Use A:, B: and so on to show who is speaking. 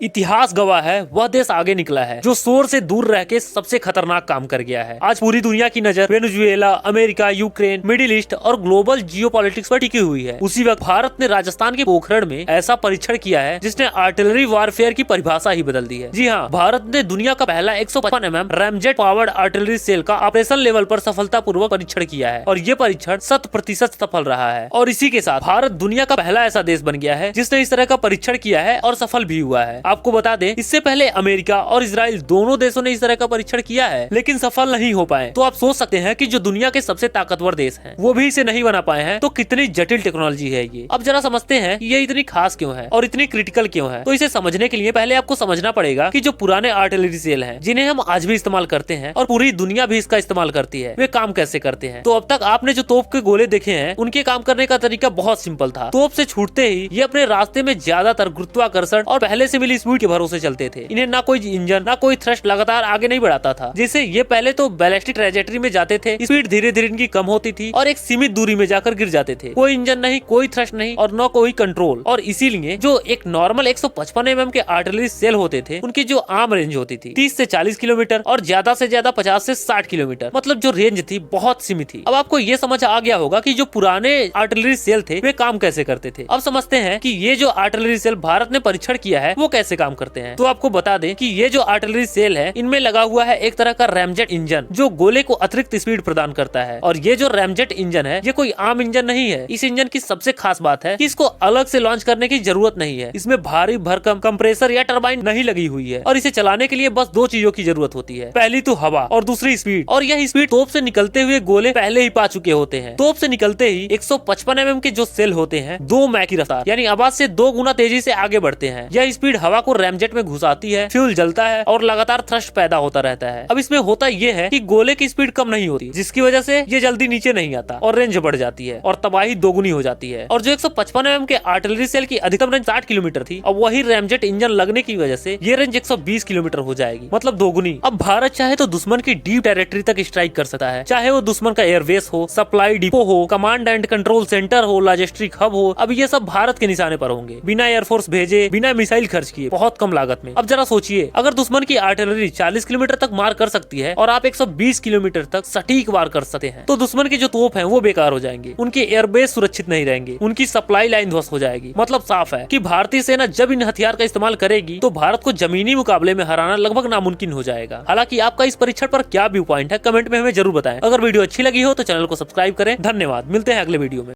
A: इतिहास गवाह है, वह देश आगे निकला है जो शोर से दूर रह के सबसे खतरनाक काम कर गया है। आज पूरी दुनिया की नजर Venezuela, America, Ukraine, middle east और ग्लोबल जियोपॉलिटिक्स पर टिकी हुई है। उसी वक्त भारत ने राजस्थान के पोखरण में ऐसा परीक्षण किया है जिसने आर्टिलरी वारफेयर की परिभाषा ही बदल दी है। जी हाँ, भारत ने दुनिया का पहला 155 mm ramjet powered artillery shell का ऑपरेशन लेवल पर सफलतापूर्वक परीक्षण किया है और ये परीक्षण 100% सफल रहा है। और इसी के साथ भारत दुनिया का पहला ऐसा देश बन गया है जिसने इस तरह का परीक्षण किया है और सफल भी हुआ है। आपको बता दें, इससे पहले अमेरिका और इजराइल दोनों देशों ने इस तरह का परीक्षण किया है लेकिन सफल नहीं हो पाए। तो आप सोच सकते हैं कि जो दुनिया के सबसे ताकतवर देश हैं वो भी इसे नहीं बना पाए हैं, तो कितनी जटिल टेक्नोलॉजी है ये। अब जरा समझते हैं कि ये इतनी खास क्यों है और इतनी क्रिटिकल क्यों है। तो इसे समझने के लिए पहले आपको समझना पड़ेगा कि जो पुराने आर्टिलरी सेल हैं जिन्हें हम आज भी इस्तेमाल करते हैं और पूरी दुनिया भी इसका इस्तेमाल करती है, वे काम कैसे करते हैं। तो अब तक आपने जो तोप के गोले देखे हैं उनके काम करने का तरीका बहुत सिंपल था। तोप से छूटते ही ये अपने रास्ते में ज्यादातर गुरुत्वाकर्षण और पहले से मिली स्पीड के भरोसे चलते थे। इन्हें ना कोई इंजन ना कोई थ्रस्ट लगातार आगे नहीं बढ़ाता था। जैसे ये पहले तो बैलिस्टिक ट्रैजेक्टरी में जाते थे, स्पीड धीरे धीरे इनकी कम होती थी और एक सीमित दूरी में जाकर गिर जाते थे। कोई इंजन नहीं, कोई थ्रस्ट नहीं और न कोई कंट्रोल। और इसीलिए जो एक नॉर्मल 155 mm के आर्टिलरी सेल होते थे उनकी जो आम रेंज होती थी 30 से 40 किलोमीटर और ज्यादा से ज्यादा 50 से 60 किलोमीटर, मतलब जो रेंज थी बहुत सीमित थी। अब आपको ये समझ आ गया होगा कि जो पुराने आर्टिलरी सेल थे वे काम कैसे करते थे। अब समझते हैं कि ये जो आर्टिलरी सेल भारत ने परीक्षण किया है वो कैसे काम करते हैं। तो आपको बता दें कि ये जो आर्टिलरी सेल है इनमें लगा हुआ है एक तरह का रैमजेट इंजन जो गोले को अतिरिक्त स्पीड प्रदान करता है। और ये जो रैमजेट इंजन है ये कोई आम इंजन नहीं है। इस इंजन की सबसे खास बात है कि इसको अलग से लॉन्च करने की जरूरत नहीं है। इसमें भारी भरकम कंप्रेसर या टरबाइन नहीं लगी हुई है और इसे चलाने के लिए बस दो चीजों की जरूरत होती है, पहली तो हवा और दूसरी स्पीड। और यह स्पीड तोप से निकलते हुए गोले पहले ही पा चुके होते हैं। तोप से निकलते ही 155 mm के जो सेल होते हैं 2 मैक की रफ्तार यानी आवाज से 2 गुना तेजी से आगे बढ़ते हैं। यह स्पीड हवा को रैमजेट में घुसाती है, फ्यूल जलता है और लगातार थ्रस्ट पैदा होता रहता है। अब इसमें होता यह है कि गोले की स्पीड कम नहीं होती जिसकी वजह से ये जल्दी नीचे नहीं आता और रेंज बढ़ जाती है और तबाही दोगुनी हो जाती है। और जो 155 mm के आर्टिलरी सेल की अधिकतम रेंज 60 किलोमीटर थी, अब वही रैमजेट इंजन लगने की वजह से ये रेंज 120 किलोमीटर हो जाएगी, मतलब दोगुनी। अब भारत चाहे तो दुश्मन की डीप टेरिटरी तक स्ट्राइक कर सकता है, चाहे वो दुश्मन का एयरबेस हो, सप्लाई डिपो हो, कमांड एंड कंट्रोल सेंटर हो, लॉजिस्टिक हब हो। अब ये सब भारत के निशाने पर होंगे, बिना एयरफोर्स भेजे, बिना मिसाइल खर्च किए, बहुत कम लागत में। अब जरा सोचिए, अगर दुश्मन की आर्टिलरी 40 किलोमीटर तक मार कर सकती है और आप 120 किलोमीटर तक सटीक वार कर सकते हैं, तो दुश्मन के जो तोप हैं वो बेकार हो जाएंगे, उनके एयरबेस सुरक्षित नहीं रहेंगे, उनकी सप्लाई लाइन ध्वस्त हो जाएगी। मतलब साफ है कि भारतीय सेना जब इन हथियार का इस्तेमाल करेगी तो भारत को जमीनी मुकाबले में हराना लगभग नामुमकिन हो जाएगा। हालांकि आपका इस परीक्षण पर क्या व्यू पॉइंट है कमेंट में हमें जरूर बताएं। अगर वीडियो अच्छी लगी हो तो चैनल को सब्सक्राइब करें। धन्यवाद, मिलते हैं अगले वीडियो में।